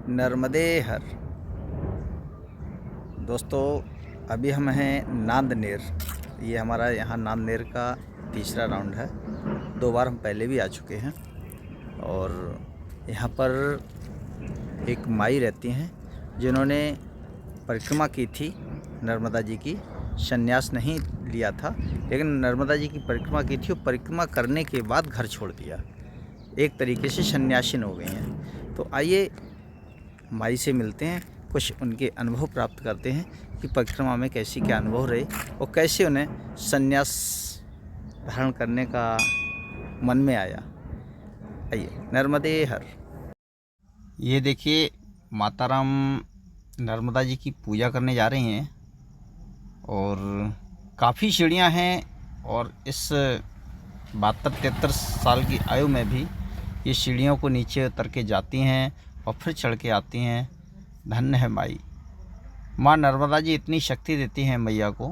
नर्मदे हर। दोस्तों अभी हम हैं नांदनेर। ये हमारा यहाँ नांदनेर का तीसरा राउंड है। 2 बार हम पहले भी आ चुके हैं और यहाँ पर एक माई रहती हैं जिन्होंने परिक्रमा की थी नर्मदा जी की। संन्यास नहीं लिया था लेकिन नर्मदा जी की परिक्रमा की थी और परिक्रमा करने के बाद घर छोड़ दिया। एक तरीके से सन्यासीन हो गई हैं। तो आइए माई से मिलते हैं, कुछ उनके अनुभव प्राप्त करते हैं कि परिक्रमा में कैसी क्या अनुभव रहे और कैसे उन्हें संन्यास धारण करने का मन में आया। आइए नर्मदे हर। ये देखिए माता राम नर्मदा जी की पूजा करने जा रही हैं और काफ़ी सीढ़ियाँ हैं और इस 72-73 साल की आयु में भी ये सीढ़ियों को नीचे उतर के जाती हैं और फिर चढ़ के आती हैं। धन्य है माई। माँ नर्मदा जी इतनी शक्ति देती हैं मैया को।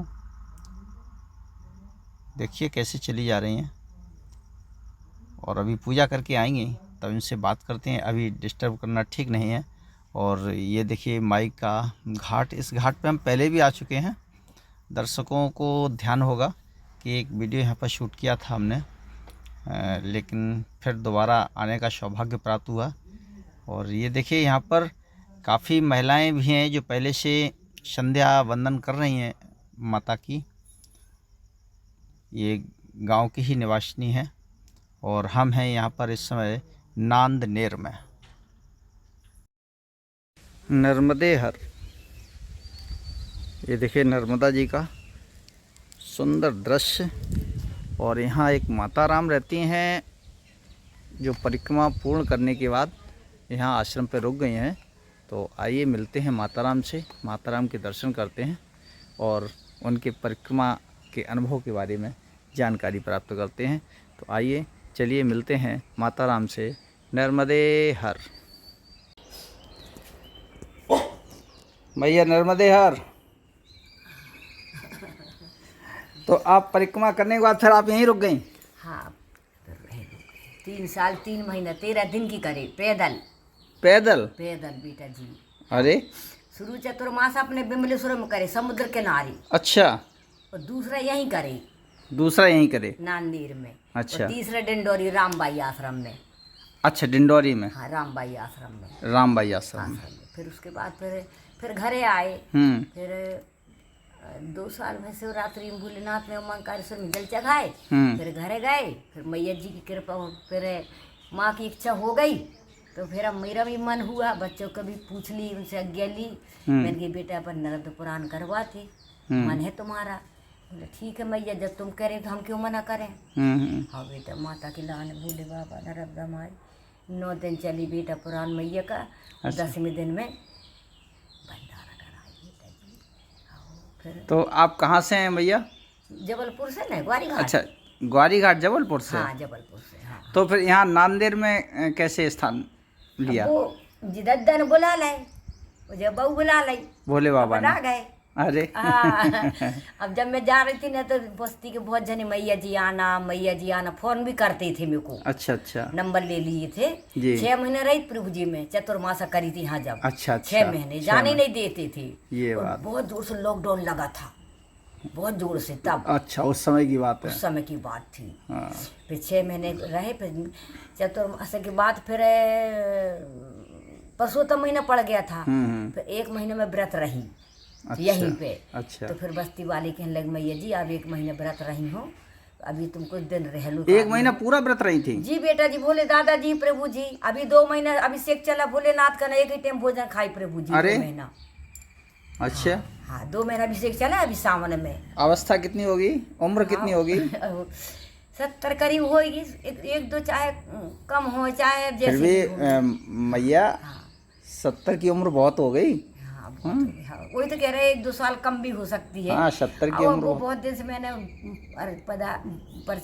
देखिए कैसे चली जा रही हैं और अभी पूजा करके आएंगी तब इनसे बात करते हैं। अभी डिस्टर्ब करना ठीक नहीं है। और ये देखिए माई का घाट। इस घाट पे हम पहले भी आ चुके हैं। दर्शकों को ध्यान होगा कि एक वीडियो यहाँ पर शूट किया था हमने, लेकिन फिर दोबारा आने का सौभाग्य प्राप्त हुआ। और ये देखिए यहाँ पर काफ़ी महिलाएं भी हैं जो पहले से संध्या वंदन कर रही हैं माता की। ये गांव की ही निवासिनी है और हम हैं यहाँ पर इस समय नांदनेर में। नर्मदे हर। ये देखिए नर्मदा जी का सुंदर दृश्य। और यहाँ एक माता राम रहती हैं जो परिक्रमा पूर्ण करने के बाद यहाँ आश्रम पे रुक गई हैं। तो आइए मिलते हैं माता राम से, माता राम के दर्शन करते हैं और उनके परिक्रमा के अनुभव के बारे में जानकारी प्राप्त करते हैं। तो आइए चलिए मिलते हैं माता राम से। नर्मदे हर। मैया नर्मदे हर। तो आप परिक्रमा करने के बाद फिर आप यहीं रुक गई? हाँ, 3 साल 3 महीना 13 दिन की करे पैदल। पैदल? पैदल बेटा जी। अरे शुरू चतुर्मास अपने बिमलेश्वर में करे, समुद्र किनारे। अच्छा। और दूसरा यहीं करे, दूसरा यहीं करे नांदेड़ में। अच्छा। और तीसरा डिंडोरी रामबाई आश्रम में। अच्छा डिंडोरी में? हाँ, रामबाई आश्रम में। रामबाई आश्रम में। फिर उसके बाद फिर घरे आए। फिर 2 साल में शिवरात्रि में भोलेनाथ में ओंकारेश्वर में जल चढ़ाए। फिर घरे गए। फिर मैया जी की कृपा, फिर माँ की इच्छा हो गई तो फिर अब मेरा भी मन हुआ। बच्चों को भी पूछ ली, उनसे आज्ञा ली। मैंने कहा बेटा अपन नरद पुराण करवाते, मन है तुम्हारा। बोले ठीक है मैया, जब तुम करें तो हम क्यों मना करें। हाँ बेटा, माता की लान भोले बाबा नरद माई 9 दिन चली बेटा पुराण मैया का। 10वें दिन में भंडारा कराई बेटा जी। फिर तो आप कहाँ से हैं मैया? जबलपुर से ना, ग्वारी घाट। अच्छा ग्वारी घाट जबलपुर से? हाँ जबलपुर से। हाँ। तो फिर यहाँ नांदेड़ में कैसे स्थान लिया? वो जिदद्दा ने बुला लाए, वो जब बहू बुला लाई, भोले बाबा ने? आ गए। अरे हाँ। अब जब मैं जा रही थी ना तो बस्ती के बहुत जने मैया जी आना फोन भी करते थे मेरे को। अच्छा अच्छा। नंबर ले लिए थे जी। 6 महीने रही प्रभु जी में, चतुर्मासा करी थी यहाँ जब। अच्छा 6 महीने जाने नहीं देते थे। ये और बात। बहुत जोर से लॉकडाउन लगा था, बहुत जोर से तब। अच्छा उस समय की बात है? उस समय की बात थी। हाँ। फिर 6 महीने रहे। फिर चतुर्मासा के बाद फिर परसोत्तम महीना पड़ गया था। फिर 1 महीने में व्रत रही। अच्छा, यहीं पे। अच्छा। तो फिर बस्ती वाले कहने लगे मैया जी अब 1 महीने व्रत रही हो, अभी तुम कुछ दिन रह लो। 1 महीना पूरा व्रत रही थी? जी बेटा जी। बोले दादा जी प्रभु जी अभी 2 महीना अभिषेक चला भोलेनाथ का ना, 1 ही टाइम भोजन खाई प्रभु जी। अरे 2 महीना। अच्छा। हाँ 2 महीना अभिषेक चला अभी सावन में। अवस्था कितनी होगी, उम्र कितनी होगी? 70 करीब होगी। 1-2 चाहे कम हो चाहे फिर जैसे भी मैया 70 की उम्र बहुत हो गई। वही तो कह रहे 1-2 साल कम भी हो सकती है। हाँ 70 की उम्र। वो बहुत दिन से मैंने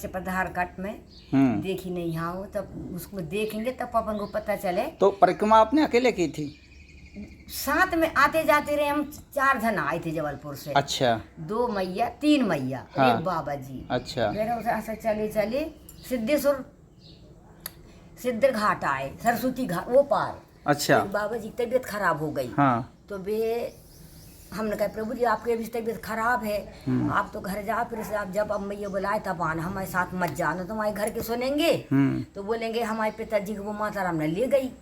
पधार कट में देखी नहीं। यहाँ हो तब उसको देखेंगे तब अपन को पता चले। तो परिक्रमा आपने अकेले की थी? साथ में आते जाते रहे हम। 4 जन आए थे जबलपुर से। अच्छा। 2 मैया 3 मैया। हाँ। 1 बाबा जी। अच्छा। फिर ऐसे चले सिद्धेश्वर सिद्ध घाट आए, सरस्वती घाट वो पार। अच्छा। तो बाबा जी की तबीयत खराब हो गई। हाँ। तो वे हमने कहा प्रभु जी आपकी अभी तबीयत खराब है, आप तो घर जाओ, फिर से आप जब अब मैया बुलाए तब आना, हमारे साथ मत जाना, तो हमारे घर के सुनेंगे तो बोलेंगे हमारे पिताजी को वो माता राम ने ले गई।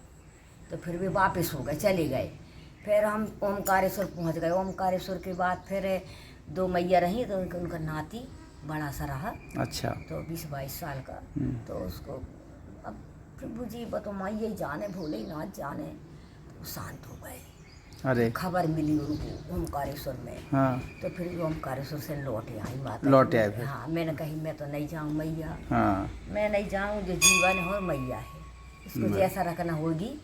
तो फिर वे वापस हो गए, चले गए। फिर हम ओमकारेश्वर पहुंच गए। ओमकारेश्वर के बाद फिर 2 मैया रही, तो उनका नाती बड़ा सा रहा। अच्छा। तो 20-22 साल का। तो उसको अब प्रभु जी बतो मैया ही जाने, भोलेनाथ जाने, तो शांत हो गए। अरे खबर मिली उनको ओमकारेश्वर में। हाँ। तो फिर ओमकारेश्वर से लौटे आई माता। लौटे आए फिर? हाँ, मैंने कही मैं तो नहीं जाऊँ मैया, हाँ। मैं नहीं जाऊँ, जो जीवन हो मैया है, इसको जैसा रखना होगी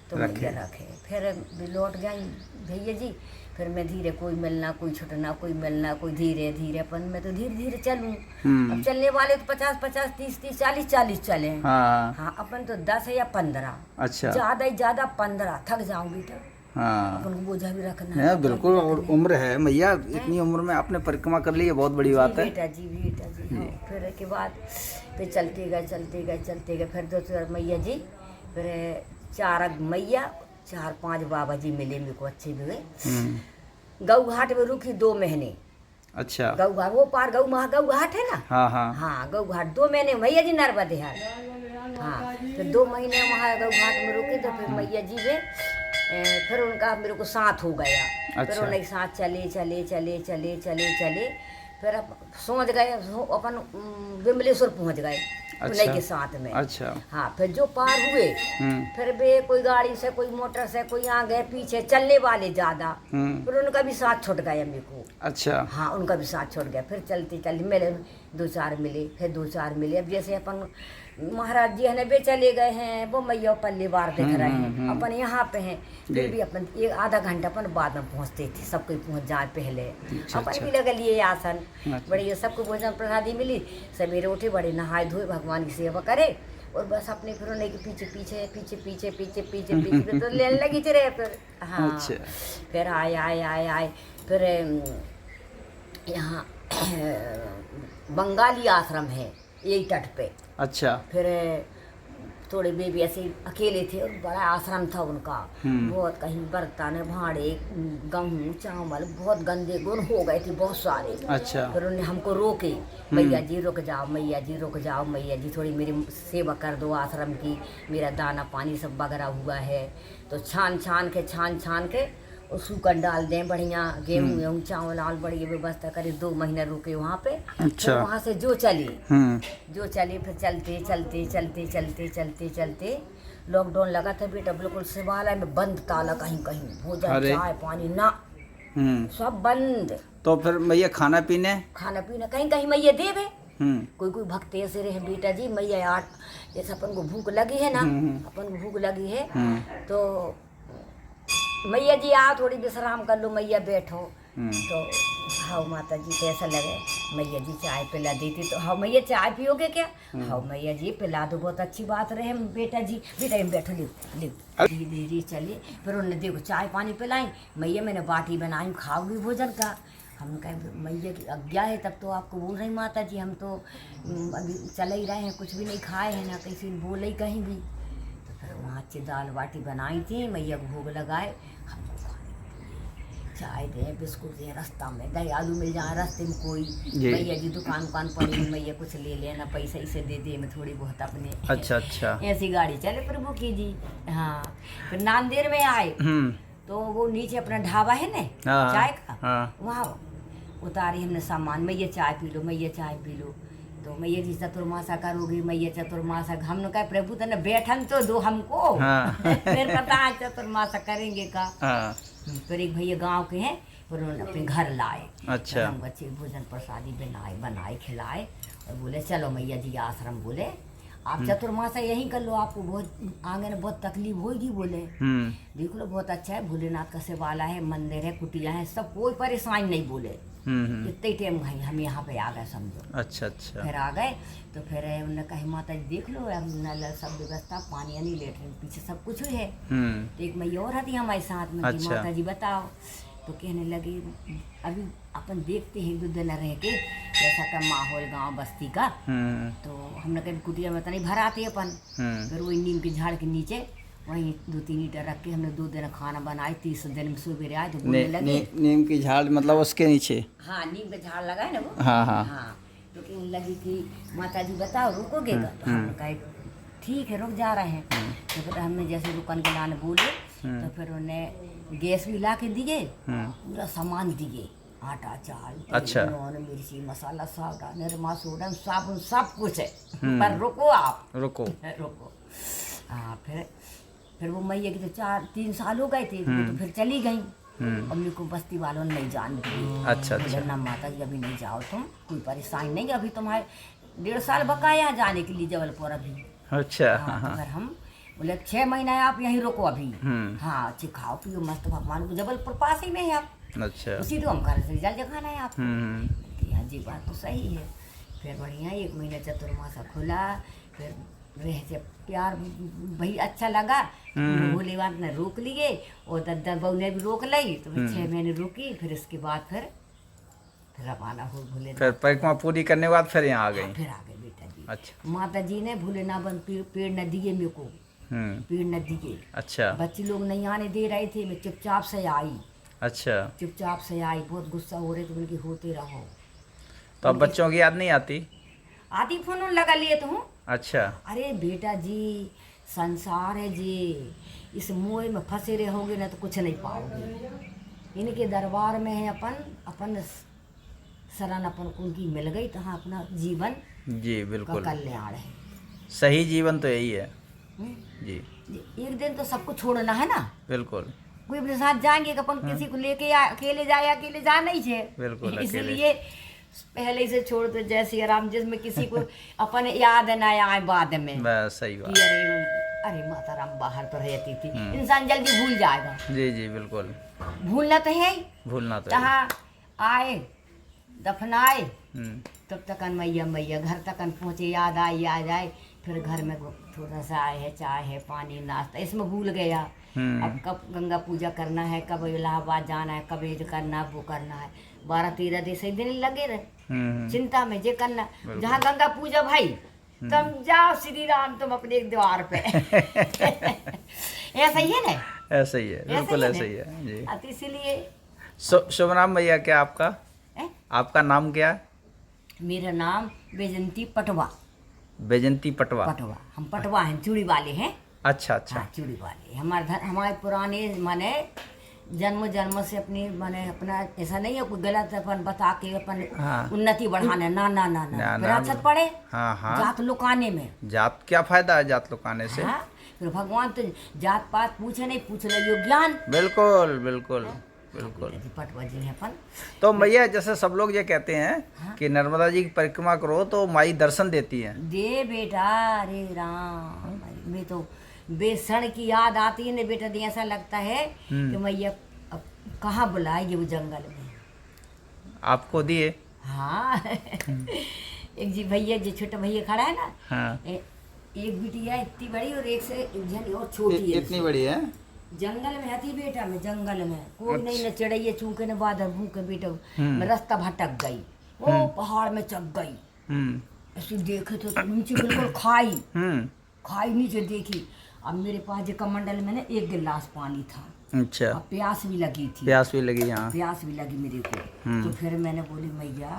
तो मैया रखे। फिर भी लौट गई भैया जी। फिर मैं धीरे, कोई मिलना कोई छुटना, कोई मिलना कोई धीरे धीरे, अपन मैं तो धीरे धीरे चलूँ। अब चलने वाले तो 50-50, 30-30, 40-40 चले। हाँ। हाँ, अपन तो 10 या 15। अच्छा। ज़्यादा ही ज़्यादा 15, थक जाऊँगी तो हाँ। अपन को बोझा भी रखना है। बिल्कुल। और उम्र है मैया, इतनी उम्र में आपने परिक्रमा कर ली है, बहुत बड़ी बात है। बेटा जी, बेटा जी। हाँ। फिर के बाद फिर चलते गए। फिर 2 मैया जी, फिर 4 मैया, 4-5 बाबा जी मिले मेरे को, अच्छे भी हुए। गऊ घाट में रुकी 2 महीने। अच्छा। गऊ घाट वो पार गऊ घाट है ना। हाँ हाँ हाँ, गऊ घाट 2 महीने मैया जी नर्मदे हाल। हाँ, फिर 2 महीने वहाँ गऊ घाट में रुके। तो फिर मैया जी वे फिर उनका मेरे को साथ हो गया। अच्छा। फिर उनके साथ चले। फिर अब सोच गए अपन विमलेश्वर पहुँच गए। अच्छा। उन्हीं के साथ में। अच्छा। हाँ, फिर जो पार हुए, फिर वे कोई गाड़ी से, कोई मोटर से, कोई आगे पीछे, चलने वाले ज्यादा, फिर उनका भी साथ छूट गया मेरे को। अच्छा। हाँ, उनका भी साथ छूट गया। फिर चलते मिले 2-4 मिले, फिर 2-4 मिले। अब जैसे अपन महाराज जी है वे चले गए हैं, वो मैया पल्ले बार दिख रहे हैं, अपन यहाँ पे हैं। फिर भी अपन 1-आधा घंटा अपन बाद में पहुँचते थे, सब कोई पहुँच जाए पहले। अपन भी लगा लिए आसन, बढ़िया सबको भोजन प्रसादी मिली। सवेरे उठे, बड़े नहाए धोए, भगवान की सेवा करे, और बस अपने फिर उन्हें के पीछे तो लेने लगी रहे। फिर हाँ। फिर आए फिर यहाँ बंगाली आश्रम है यही तट पे। अच्छा। फिर थोड़े बेबी ऐसे अकेले थे, और बड़ा आश्रम था उनका। बहुत कहीं बर्तन, भांडे, गेहूँ, चावल बहुत गंदे गुण हो गए थे, बहुत सारे। अच्छा। फिर उन्होंने हमको रोके, मैया जी रुक जाओ, मैया जी रुक जाओ, मैया जी थोड़ी मेरी सेवा कर दो आश्रम की, मेरा दाना पानी सब बगरा हुआ है। तो छान छान के और सूखन डाल दें, बढ़िया गेहूँ चावल आल बढ़िया व्यवस्था करे। 2 महीने रुके वहाँ पे। अच्छा। वहाँ से जो चली फिर चलते लॉकडाउन लगा था बेटा, बिल्कुल शिवालय में बंद, ताला कहीं भोजन चाय पानी ना, सब बंद। तो फिर मैया खाना पीना कहीं मैया देवे। कोई भक्त ऐसे रहे बेटा जी, मैया जैसे अपन को भूख लगी है ना, तो मैया जी आओ थोड़ी विश्राम कर लो, मैया बैठो। तो हाँ माता जी कैसा लगे, मैया जी चाय पिला देती। तो हाँ मैया चाय पियोगे क्या? हाँ मैया जी पिला दो, बहुत अच्छी बात रहे बेटा जी, बेटा बैठो, ले धीरे चले। फिर उन्होंने देखो चाय पानी पिलाई, मैया मैंने बाटी बनाई, खाओगी भोजन का? हम कहे मैया की आज्ञा है, तब तो आपको बोल रही माता जी, हम तो अभी चले ही रहे हैं, कुछ भी नहीं खाए हैं ना, किसी ने बोले ही कहीं भी। तो फिर वहाँ अच्छी दाल बाटी बनाई थी, मैया को भोग लगाए, हमको चाय दें, बिस्कुट दें, रास्ता में दयालु मिल जाए, रास्ते में कोई मैया जी दुकान पड़ी, मैया कुछ ले लेना, पैसा इसे दे दे में थोड़ी बहुत अपने। अच्छा। ऐसी गाड़ी चले प्रभु की जी। हाँ, फिर नांदेड़ में आए, तो वो नीचे अपना ढाबा है ना चाय का, वहाँ उतारे हमने सामान, मैया चाय पी लो। तो मैया जी चतुर्मासा करोगी, मैया चतुर्मासा, हमने कहा प्रभु तने बैठन तो दो हमको। फिर पता है चतुर्मासा करेंगे का। फिर एक भैया गांव के हैं, फिर उन्होंने अपने घर लाए। अच्छा। हम बच्चे भोजन प्रसादी बनाए खिलाए, और बोले चलो मैया जी आश्रम, बोले आप चतुर्मासा यहीं कर लो, आपको बहुत आगे में बहुत तकलीफ होगी। बोले देख लो बहुत अच्छा है, भोलेनाथ का शिवालय है, मंदिर है, कुटिया है, सब कोई परेशानी नहीं। बोले इतने टाइम हम यहाँ पे आ गए समझो। अच्छा। फिर आ गए, तो फिर उन्होंने कहा माता जी देख लो, नल सब व्यवस्था, पानी यानी लेटरिन पीछे सब कुछ है। तो एक मैया और आती हमारे साथ में। अच्छा। माता जी बताओ, तो कहने लगे अभी अपन देखते हैं 2 दिन रह के जैसा का माहौल गांव बस्ती का। तो हमने कभी कुटिया में तो नहीं भराते अपन। फिर वही नीम के झाड़ के नीचे वहीं 2-3 ईंटें रख के हमने 2 दिन खाना बनाए, 30 दिन में सवेरे आए तो बोलने लगे। नीम की झाड़ मतलब उसके नीचे? हाँ, नीम का झाड़ लगा है ना वो। हाँ हाँ हाँ, तो कहने लगी कि माता जी बताओ रुकोगे का? तो हमने कहा ठीक है रुक जा रहे हैं। तो फिर हमने जैसे दुकान के लाने बोले तो फिर उन्हें गैस भी ला के दिए, पूरा सामान दिए, आटा चावल अच्छा, नून मिर्ची मसाला सब निरमा सोडा साबुन सब कुछ है, पर रुको आप रुको। रुको। हाँ, फिर वो मैया की तो 4-3 साल हो गए थे, वो तो फिर चली गई। और मेरे को बस्ती वालों ने नहीं जान दी। अच्छा अच्छा। ना माता जी अभी नहीं जाओ तुम, कोई परेशानी नहीं, अभी तुम्हारे 1.5 साल बकाया है जाने के लिए जबलपुर अभी। अच्छा। हाँ, तो फिर हम बोले 6 महीना आप यहीं रुको अभी। हाँ, अच्छे खाओ पियो मस्त, भगवान को जबलपुर पास ही में है आप। अच्छा। उसी तो हम घर से जल जखाना है आपको। हाँ जी, बात तो सही है। फिर बढ़िया 1 महीना चतुर्मासा खुला, फिर रह से प्यार भाई अच्छा लगा। भोले बात ने रोक लिए और दद्दा बहू ने भी रोक ली, तो 6 महीने रुकी। फिर इसके बाद फिर रवाना हो भोले। फिर परिक्रमा पूरी करने के बाद फिर यहाँ आ गई? फिर आ गए बेटा जी। अच्छा। माता जी ने भोलेनाथ बन पेड़ न दिए मेरे को, पेड़ न दिए। अच्छा। बच्चे लोग नहीं आने दे रहे थे, मैं चुपचाप से आई। अच्छा। चुपचाप से आई, बहुत गुस्सा हो रहे थे, उनकी होते रहो। तो अब बच्चों की याद नहीं आती? आती, फोन लगा लिए तो हूँ। अच्छा। अरे बेटा जी, संसार है जी, इस मोह में फंसे रहोगे ना तो कुछ नहीं पाओगे। इनके दरबार में है अपन शरण अपन को उनकी मिल गई तो हाँ अपना जीवन जी बिल्कुल कल्याण है। सही जीवन तो यही है जी। एक दिन तो सबको छोड़ना है ना। बिल्कुल। कोई अपने साथ जाएंगे कि अपन किसी को लेके अकेले जाए, अकेले जा नहीं छे। बिल्कुल। इसलिए पहले से छोड़ दो जय श्री राम, जिसमें किसी को अपन याद न आए बाद में। बस सही बात। अरे माता राम बाहर तो रहती थी, इंसान जल्दी भूल जाएगा। जी जी बिल्कुल। भूलना तो है ही, भूलना तो जहाँ आए दफनाए तब तक मैया घर तक पहुँचे, याद आए। फिर घर में थोड़ा सा आए है, चाय है, पानी नाश्ता, इसमें भूल गया। अब कब गंगा पूजा करना है, कब इलाहाबाद जाना है, कब ये करना है, वो करना है। 12-13 दिन लगे रहे चिंता में जे करना। जहाँ गंगा पूजा भाई तुम जाओ श्री राम, तुम अपने एक द्वार पे। ऐसा ही है ना? ऐसा ही है, बिल्कुल ऐसा ही है जी। तो इसीलिए शुभ नाम भैया क्या आपका? आपका नाम क्या? मेरा नाम बैजंती पटवा। बैजंती पटवा? पटवा, हम पटवा हैं, चूड़ी वाले हैं। अच्छा अच्छा। हाँ, चूड़ी वाले हमारे पुराने माने जन्म से अपनी माने अपना ऐसा नहीं है कोई गलत अपन बता के अपन उन्नति बढ़ाने, ना ना ना ना विरासत पड़े। हाँ हाँ। जात लुकाने में जात क्या फायदा है जात लुकाने से? हाँ, फिर भगवान तो जात पात पूछे नहीं, पूछ ले ज्ञान। बिल्कुल बिल्कुल बिल्कुल। पटवा जी हैं अपन। तो भैया जैसे सब लोग ये कहते हैं कि नर्मदा जी की परिक्रमा करो तो माई दर्शन देती है। दे बेटा, अरे राम, मैं तो बेसण की याद आती है ना बेटा, ऐसा लगता है कि मैया कहाँ बुलाएगी वो जंगल में। आपको दिए? हाँ। एक जी भैया, जो छोटा भैया खड़ा है ना, हाँ। एक बिटिया इतनी बड़ी और एक से जन और छोटी है। इतनी बड़ी है? जंगल में थी बेटा, मैं जंगल में कोई नहीं, न चढ़ाइए चूके न बादल भूखे बेटा। मैं रास्ता भटक गई, वो पहाड़ में चढ़ गई। ऐसे देखे तो नीचे बिल्कुल खाई नीचे देखी। अब मेरे पास जो कमंडल में ना 1 गिलास पानी था। अच्छा। अब प्यास भी लगी थी। प्यास भी लगी? हाँ, प्यास भी लगी मेरे को। तो फिर मैंने बोली मैया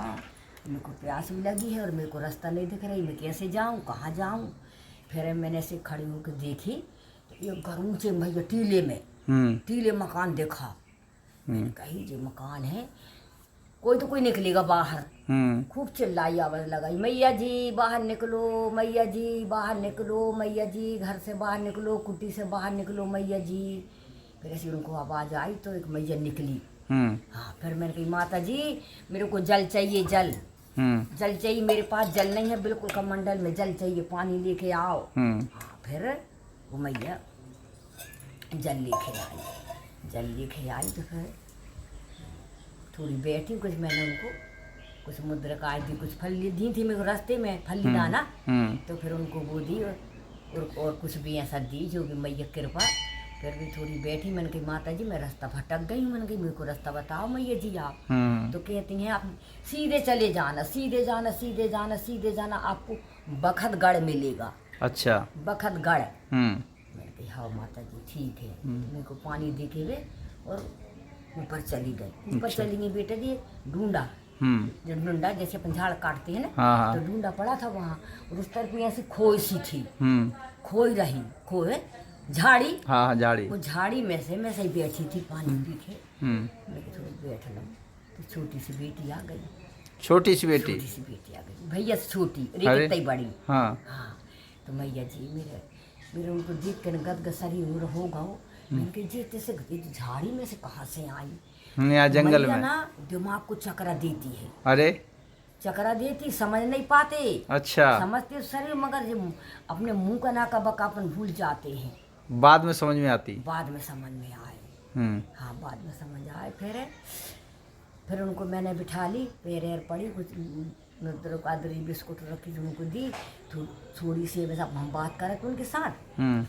मेरे को प्यास भी लगी है और मेरे को रास्ता नहीं दिख रही, मैं कैसे जाऊँ, कहाँ जाऊँ। फिर मैंने ऐसे खड़ी होकर देखी, ये घर ऊँचे भैया टीले में टीले मकान देखा। मैंने कही जो मकान है, कोई तो कोई निकलेगा बाहर। खूब चिल्लाई आवाज लगाई, मैया जी बाहर निकलो, मैया जी बाहर निकलो, मैया जी घर से बाहर निकलो, कुटी से बाहर निकलो मैया जी। फिर ऐसी उनको आवाज़ आई तो एक मैया निकली। हाँ, फिर मैंने कही माता जी मेरे को जल चाहिए, जल चाहिए, मेरे पास जल नहीं है, बिल्कुल कमंडल में जल चाहिए, पानी लेके आओ। हाँ, फिर वो मैया जल लेके आई तो फिर थोड़ी बैठी, कुछ मैंने उनको कुछ मुद्रिकाएं दी, कुछ फल दी थी मेरे को रास्ते में, फली दाना। तो फिर उनको वो दी और कुछ भी ऐसा दी जो भी मैया कृपा। फिर भी थोड़ी बैठी, मैंने कही माता जी मैं रास्ता भटक गई हूँ, मैंने कही मेरे को रास्ता बताओ मैया जी आप। तो कहती हैं आप सीधे चले जाना, सीधे जाना, सीधे जाना, सीधे जाना, आपको बखतगढ़ मिलेगा। अच्छा। बखतगढ़। मैंने कही हाँ माता जी ठीक है। मेरे को पानी दे के वे और ऊपर चली गई। ऊपर चली गई बेटा जी, ढूंढा जो ढूंढा जैसे अपन झाड़ काटते हैं ना, तो ढूंढा पड़ा था वहाँ, और उस तरफ ऐसी खोई सी थी, खोई रही, खोए झाड़ी, झाड़ी, वो झाड़ी में से मैं सही बैठी थी पानी पी के। मैं थोड़ी बैठ लूँ तो छोटी सी बेटी आ गई। छोटी सी बेटी आ गई, भैया से छोटी, कितनी बड़ी। हाँ, तो मैया जी मेरे उनको देख कर गदगद शरीर होगा वो। मैंने जीते से झाड़ी में से कहाँ से आई, यहाँ जंगल में ना दिमाग को चकरा देती है। अरे चकरा देती, समझ नहीं पाते। अच्छा, समझते शरीर, मगर जो अपने मुंह का ना का बकापन भूल जाते हैं। बाद में समझ में आती, बाद में समझ में आए। हाँ, बाद में समझ आए। फिर उनको मैंने बिठा ली, पैर पड़ी, कुछ कादरी बिस्कुट रखी जो उनको दी, तो थोड़ी सी वैसा हम बात कर रहे थे उनके साथ,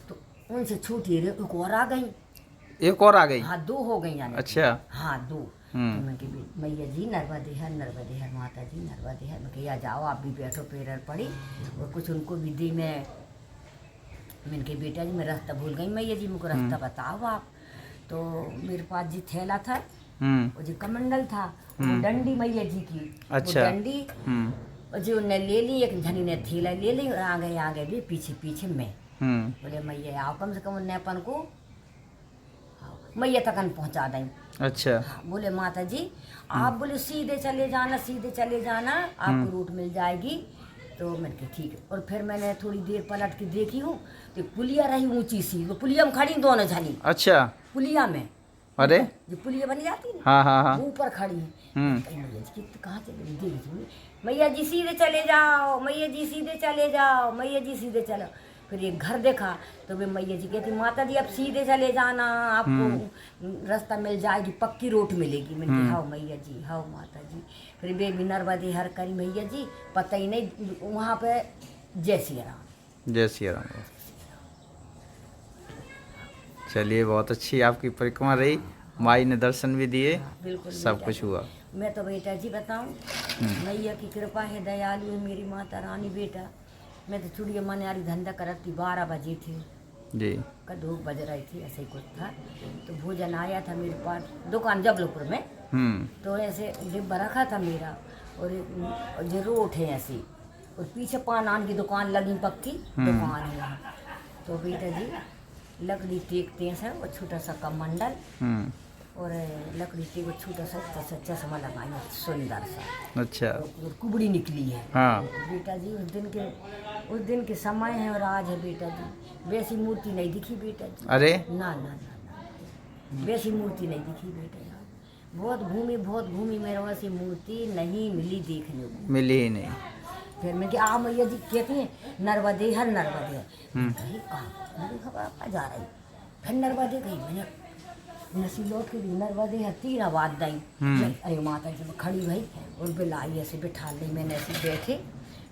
तो उनसे छूटी रे एक और आ गई। एक और आ गई? हाँ, 2 हो गई यानी। अच्छा, हाँ 2। तो उनकी मैया जी नर्मदे हर माता जी नर्मदे हर। मैं कहा जाओ आप भी बैठो, पैर पड़ी, और कुछ उनको भी दी। मैंने कहा बेटा जी मैं रास्ता भूल गई, मैया जी मुझको रास्ता बताओ आप। तो मेरे पास जी थैला था, वो जो कमंडल था, वो डंडी मैया जी की। अच्छा। वो डंडी और जो ने ले ली, एक झनी ने थैला ले ली, और आगे भी पीछे मैं। बोले मैया आओ, कम से कम अपन को मैया तक पहुंचा दें। अच्छा। हाँ, बोले माता जी आप बोले सीधे चले जाना, आपको रूट मिल जाएगी। तो मैंने कहा ठीक है। और फिर मैंने थोड़ी देर पलट के देखी हूँ तो पुलिया रही ऊंची सी, वो पुलिया में खड़ी दोनों झनी। अच्छा, पुलिया में, अरे जो पुलिया बन जाती है, हाँ, ऊपर खड़ी है। मैया जी कहाँ चले, देखी मैया जी सीधे चले जाओ, मैया जी सीधे चले जाओ, मैया जी सीधे चलो। फिर एक घर देखा तो वे मैया जी कहती माता जी अब सीधे चले जाना, आपको रास्ता मिल जाएगी, पक्की रोड मिलेगी। मैंने कहा हाँ मैया जी, हाँ माता जी। फिर वे भी नर्मदे हर करी मैया जी, पता ही नहीं वहाँ पे जय सिया राम, जय सिया राम। चलिए बहुत अच्छी आपकी परिक्रमा रही, माई ने दर्शन भी दिए, बिल्कुल सब कुछ हुआ। मैं तो बेटा जी बताऊँ, मैया की कृपा है, दयालु है मेरी माता रानी। बेटा मैं तो चुड़िया मनारी धंधा करती, 12 बजे थे जी, कदू बज रही थी, ऐसे ही कुछ था। तो भोजन आया था मेरे पास दुकान जबलपुर में, तो ऐसे डिब्बा रखा था मेरा, और जरूर उठे ऐसे, और पीछे पान की दुकान लगी, पक्की दुकान है यहाँ। तो बेटा जी लकड़ी टेकते हैं और छोटा सा कमंडल, और लकड़ी के वो छोटा सा चश्मा लगाई, सुंदर सा। अच्छा। और कुबड़ी निकली है। हाँ। बेटा जी उस दिन के समय है और आज है बेटा जी, वैसी मूर्ति नहीं दिखी बेटा जी। अरे ना, वैसी मूर्ति नहीं दिखी बेटा जी। बहुत घूमी मेरे वैसी मूर्ति नहीं मिली, देखने को मिली ही नहीं। फिर मैं कि आ मैया जी कहती हैं नर्मदे हर कहीं कहाँ मुझे खबर जा रही। फिर नर्मदे गई, मैंने नसी लौट के नर्मदे हर 3 आवाज दी। अरे माता जी मैं खड़ी भाई, और बिलाई ऐसे बिठा ली, मैंने ऐसे बैठे।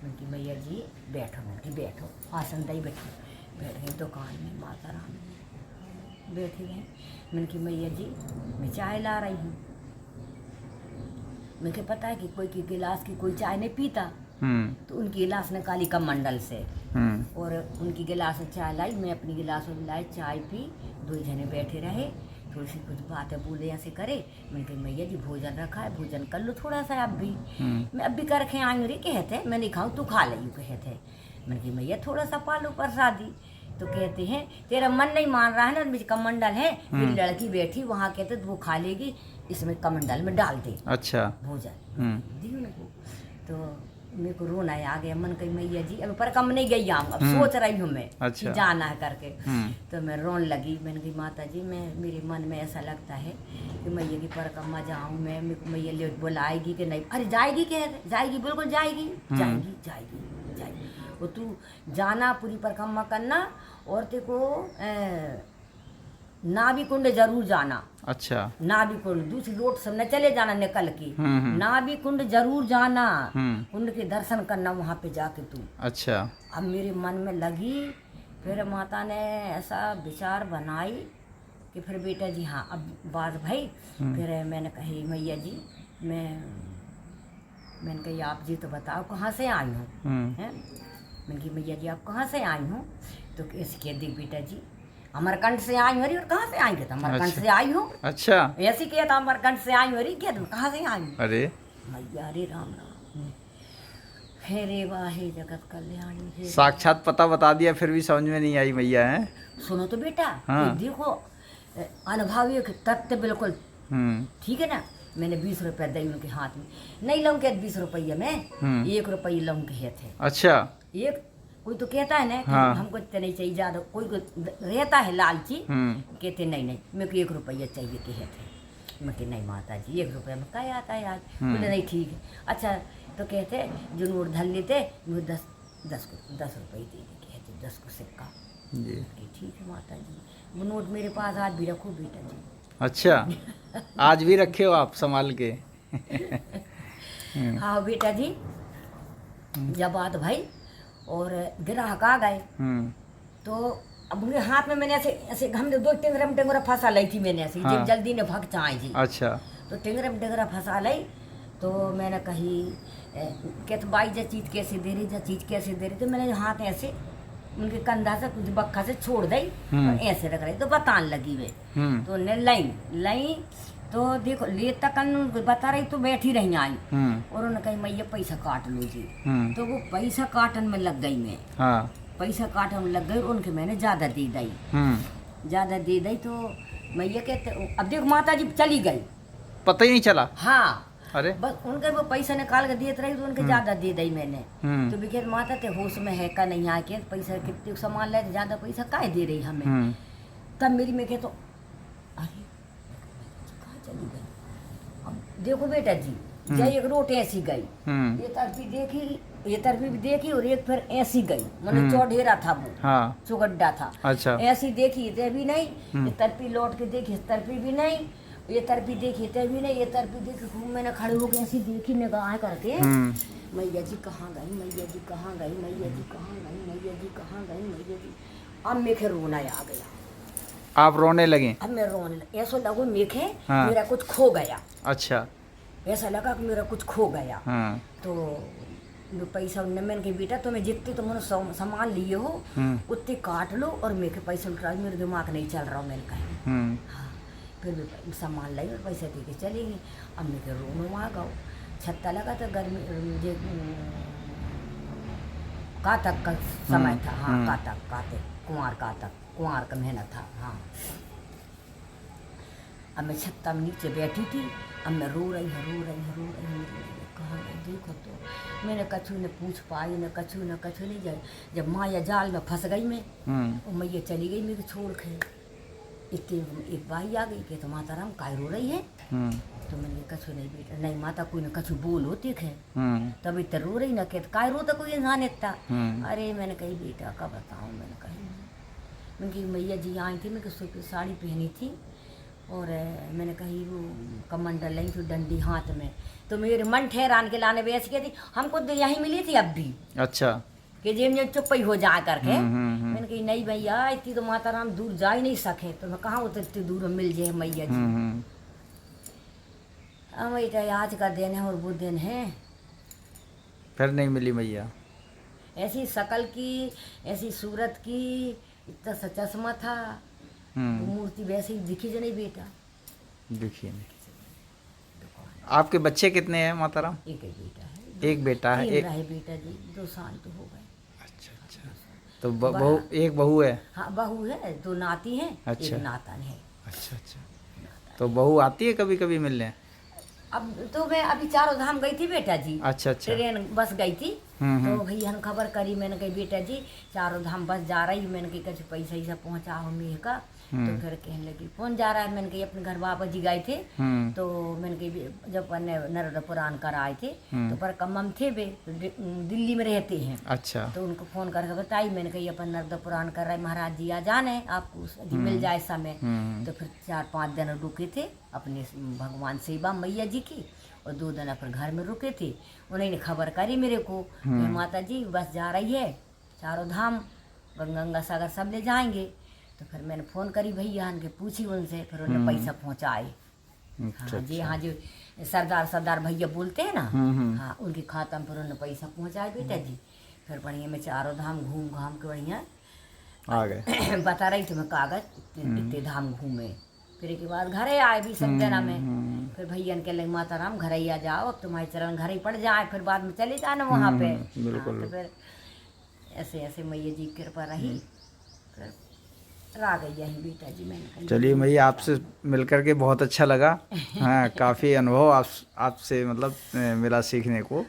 मैंने मैया जी बैठो, बैठो, आसन दई बैठ गई दुकान में, माता रानी बैठी गई। मैंने कि मैया जी मैं चाय ला रही हूँ। मुझे पता है कि कोई की गिलास की कोई चाय नहीं पीता, तो उनकी गिलास निकाली कमंडल से, और उनकी गिलास से चाय लाई, मैं अपनी गिलास में लाई, चाय पी, 2 जने बैठे रहे, थोड़ी सी कुछ बातें बोले ऐसे करे। मैंने कहा मैया जी भोजन रखा है, भोजन कर लो थोड़ा सा अब भी। मैं अब भी करके आई रे, कहते मैं नहीं खाऊँ तू खा ले, कहते। मैंने कहा मैया थोड़ा सा पालो प्रसादी। तो कहते हैं तेरा मन नहीं मान रहा है ना, मेरी कमंडल है, मेरी लड़की बैठी वहाँ, कहते वो खा लेगी, इसमें कमंडल में डाल दे। अच्छा। भोजन दी उनको। तो मेरे को रोना आ गया, मन कही मैया जी अब पर कम नहीं गई अब सोच रही हूँ मैं। अच्छा। कि जाना है करके। तो मैं रोने लगी। मैंने कही माता जी मैं मेरे मन में ऐसा लगता है कि मैया की परिक्रमा जाऊँ मैं, मैया ले बुलाएगी कि नहीं। अरे जाएगी, कह जाएगी, बिल्कुल जाएगी, जाएगी। वो तू जाना, पूरी परिक्रमा करना, और तेरे को नाभि कुंड जरूर जाना। अच्छा। नाभि कुंड दूसरी रोड से न चले जाना निकल के, नाभि कुंड जरूर जाना, कुंड के दर्शन करना वहाँ पे जाके तू। अच्छा। अब मेरे मन में लगी, फिर माता ने ऐसा विचार बनाई कि फिर बेटा जी हाँ अब बात भाई। फिर मैंने कही मैया जी मैंने कही आप जी तो बताओ कहाँ से आई हूँ। मैंने कही मैया जी आप कहाँ से आई हूँ। तो ऐसे कह दी बेटा जी अमरकंट से आई हो रही। और कहाँ से आई? कहता अमरकंट से आई हो। अच्छा, ऐसी कहता अमरकंट से आई हो रही। क्या तुम कहाँ से आई हो? अरे मैया रे राम राम, हे रे वाहे जगत कल्याणी, हे साक्षात पता बता दिया, फिर भी समझ में नहीं आई मैया है। सुनो तो बेटा, हाँ। ये देखो अनुभवी तथ्य बिल्कुल हम्म, ठीक है ना। मैंने 20 रुपये दी उनके हाथ में, नहीं लूँ क्या 20 रुपये में, 1 रुपये लूँ कहे थे। अच्छा, एक कोई तो कहता है ना कि हाँ। हमको इतने नहीं चाहिए ज़्यादा, कोई को रहता है लालची, कहते नहीं नहीं मेरे को 1 रुपया चाहिए कहे थे। मैं कि नहीं माता जी 1 रुपया में क्या आता है आज। बोले नहीं ठीक है। अच्छा तो कहते जो नोट धर लेते वो 10 रुपये दे दे, कहते 10 को सिक्का जी। कि ठीक है माता जी, वो नोट मेरे पास आज भी रखो बेटा जी। अच्छा, आज भी रखे हो आप संभाल के? हाँ बेटा जी, जब बात भाई और ग्राहक आ गए तो अब उनके हाथ में मैंने ऐसे ऐसे हमने 2 टिंगरा फंसा लाई थी मैंने ऐसे, हाँ। जब जल्दी ने भग चाहे जी। अच्छा, तो टिंगरा फंसा लाई। तो मैंने कही कहते बाई जा चीज़ कैसे दे रही, जा चीज़ कैसे दे रही। तो मैंने हाथ ऐसे उनके कंधा से कुछ बक्खा से छोड़ दी और ऐसे रख रही। तो बताने लगी वे। तो उन्हें लाई तो देखो ले तक बता रही तो बैठी रही आई। और उन्होंने कही मैया पैसा काट लो जी। तो वो पैसा काटन में लग गई मैं। हाँ, पैसा काटन में लग गई और उनके मैंने ज़्यादा दे दी। ज़्यादा दे दी तो मैया कहते अब देखो माता जी चली गई, पता ही नहीं चला। हाँ अरे बस उनके वो पैसा निकाल के देते रही तो उनके ज़्यादा दे दी मैंने। तो भी कहते माता ते होश में है का नहीं आके पैसा कितने सामान ले ज़्यादा पैसा काहे दे रही हमें। तब मेरी में कहे तो अरे कहाँ चली गई। अब देखो बेटा जी जय एक रोट ऐसी गई, ये तरफी देखी, ये तरफी भी देखी और एक फिर ऐसी गई, मतलब चौढेरा था वो। हाँ। चौगड्डा था। अच्छा, ऐसी देखी ते भी नहीं, ये तरफी लौट के देखी इस तरफी भी नहीं, ये तरफी देखी ते भी नहीं, ये तरफी देखी खूब मैंने खड़े होकर ऐसी देखी निगाह करके मैया जी कहाँ गई, मैया जी कहाँ गई, मैया जी कहाँ गई, मैया जी कहाँ गई, मैया जी। अब मेरे रोना आ गया। आप रोने लगे? अब मैं रोने लगे, ऐसा लगो मेरे मेरा कुछ खो गया। अच्छा, ऐसा लगा कि मेरा कुछ खो गया। तो पैसा मैंने कहा बेटा तुम्हें जितने तुमने सामान लिए हो उतने काट लो और मेरे पैसे उठा, मेरे दिमाग नहीं चल रहा। मैंने कहा हाँ, फिर भी सामान लाई और पैसा दे के चली गई। अब मेरे रूम आ गओ, छत्ता लगा था गर्मी कातक का समय था। हाँ कातक कुंवार का महीना था। हाँ अब मैं छत्ता में नीचे बैठी थी, अब मैं रो रही कहाँ गई देखो। तो मैंने कछु ने पूछ पाई न कछु नहीं जाए। जब माया जाल में फंस गई मैं, और मैया चली गई मेरे छोड़ के। इतनी एक बाई आ गई कि तो माता राम काय रो रही है। तो मैंने कछु नहीं बेटा, नहीं माता कोई न कछु बोल होती है तब इतना रो रही ना कहते काय रोता कोई इंसान इतना। अरे मैंने कही बेटा का बताऊँ, मैंने कही मैया जी आई थी, मैं सूफी साड़ी पहनी थी और मैंने कही वो कमंडल लाई थी डंडी हाथ में। तो मेरे मन ठहरान के लाने बैठ गई थी, हमको तो यहीं मिली थी अब भी। अच्छा, कि जेब में चुप ही हो जा करके। मैंने कही नहीं भैया इतनी तो माता राम दूर जा ही नहीं सके, तो मैं कहाँ उतरती दूर मिल जाए मैया जी। अब बेटा आज का दिन है और वो दिन है फिर नहीं मिली मैया। ऐसी शकल की, ऐसी सूरत की, इतना सा चश्मा था, तो मूर्ति वैसे ही दिखी जो नहीं बेटा, दिखी नहीं। आपके बच्चे कितने हैं माता राम? एक बेटा है। एक बेटा है? एक बेटा जी 2 साल तो हो गए। अच्छा, तो बहू एक बहू है? हाँ बहू है, 2 नाती हैं। अच्छा, एक नातन है। अच्छा, तो बहू आती है कभी कभी मिलने? अब तो मैं अभी 4 धाम गई थी बेटा जी। अच्छा, ट्रेन बस गई थी। तो भैया ने खबर करी, मैंने कही बेटा जी 4 धाम बस जा रही, मैंने कही कुछ पैसा ऐसा पहुँचा हो मेरे का। तो फिर कहने लगी कौन जा रहा है, मैंने कही अपने घर बाबा जी गए थे। तो मैंने कही जब नर्मदा पुराण कर आए थे तो पर कम थे वे दिल्ली में रहते हैं। अच्छा, तो उनको फोन करके बताई, मैंने कही अपन नर्मदा पुराण कर रहे महाराज जी आ जाने आपको मिल जाए समय। तो फिर 4-5 दिन रुके थे अपने भगवान सेवा मैया जी की, और 2 दिन फिर घर में रुके थे। उन्होंने खबर करी मेरे को माता जी बस जा रही है 4 धाम, गंगा सागर सब ले जाएंगे। तो फिर मैंने फ़ोन करी भैया के पूछी उनसे, फिर उन्होंने पैसा पहुँचाए। हाँ जी, हाँ जो सरदार भैया बोलते हैं ना, हाँ उनके खाता में फिर उन्होंने पैसा पहुँचाए बेटा जी। फिर बढ़िया मैं 4 धाम घूम घाम के बढ़िया आ गए। बता रही थी मैं कागज इतने धाम घूमे। फिर के बाद घरे आए भी सब जना में। फिर भैया के लगे माता राम घर ही आ जाओ, अब तुम्हारे चरण घर ही पड़ जाए, फिर बाद में चले जाना वहाँ पे। बिल्कुल। तो फिर ऐसे ऐसे मैया जी की कृपा रही, फिर आ गई यही बेटा जी। मैंने चलिए मैया, आपसे मिलकर के बहुत अच्छा लगा। हाँ, काफ़ी अनुभव आपसे मतलब मिला सीखने को।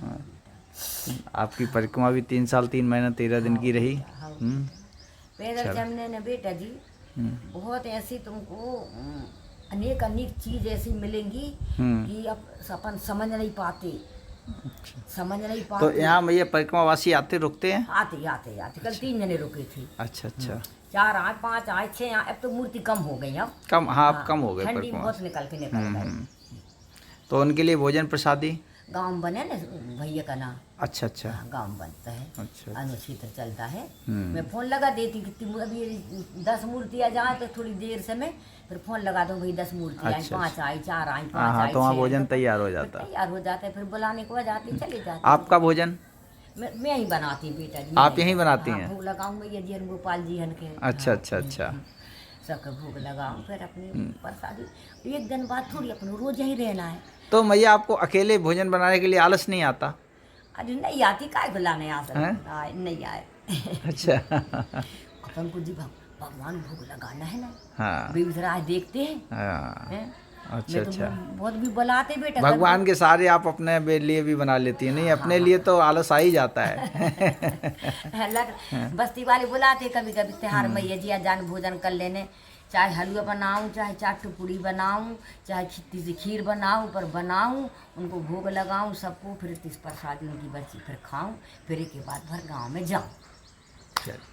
हाँ, आपकी परिक्रमा भी 3 साल 3 महीना 13 दिन की रही। पैदल चलने ने बेटा जी बहुत ऐसी तुमको अनेक अनेक चीज ऐसी मिलेंगी कि अब अपन समझ नहीं पाते। समझ नहीं पाते। तो यहाँ मैया परिक्रमा वासी आते रुकते हैं? आते आते आते कल 3 जने रुके थे। अच्छा अच्छा। 4 आए 5 आए 6 आए। अब तो मूर्ति कम हो गई। अब कम, हाँ अब कम हो गए ठंडी परिक्रमा। बहुत निकल गई। तो उनके लिए भोजन प्रसादी गाँव में बने ना भैया का नाम। अच्छा अच्छा। गाँव में बनता है। अच्छा। अनुचित चलता है। मैं फोन लगा देती कितनी अभी 10 मूर्ति आ जाए तो थोड़ी देर से मैं फिर फोन लगा दूँ भाई 10 मूर्ति आई, 5 आई, 4 आई, 5 आई, तो वहाँ भोजन तैयार हो जाता है। तैयार हो जाता है। फिर बुलाने को आ जाती चले जाते। आपका भोजन मैं ही बनाती हूँ बेटा जी। आप यहीं बनाती हैं? भोग लगाऊँ भैया जी गोपाल जी हन के। अच्छा अच्छा अच्छा। सबके भोग लगाऊँ फिर अपनी प्रसादी। एक दिन बाद थोड़ी अपन रोज यही रहना है। तो मैया आपको अकेले भोजन बनाने के लिए आलस नहीं आता? अरे नहीं आती, काय बुलाने आ सकते नहीं आए। अच्छा। अपन को जी भगवान भोग लगाना है ना। हाँ बेगूसराय देखते हैं। हाँ। अच्छा मैं तो अच्छा। बहुत भी बुलाते बेटा। भगवान के सारे आप अपने लिए भी बना लेती हैं? नहीं, अपने लिए तो आलस आ ही जाता है। बस्ती वाले बुलाते कभी कभी त्योहार मैया जी जान भोजन कर लेने। चाहे हलवा बनाऊं, चाहे चाट पूड़ी बनाऊं, चाहे खिट्टी से खीर बनाऊं, पर बनाऊं उनको भोग लगाऊं सबको। फिर 30 प्रसादी उनकी बची फिर खाऊं। फिर एक के बाद भर गाँव में जाऊं।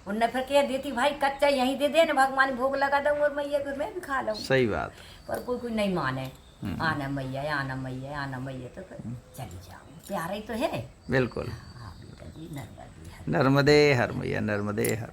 उनने फिर कह देती भाई कच्चा यहीं दे दे ना, भगवान भोग लगा दूँ और मैया को मैं भी खा लूँ। सही बात। पर कोई नहीं माने। आना मैया आना मैया आना मैया, तो फिर चली जाऊँ। प्यारा ही तो है। बिल्कुल। हाँ बेटा जी। नर्मदे हर मैया, नर्मदे हर।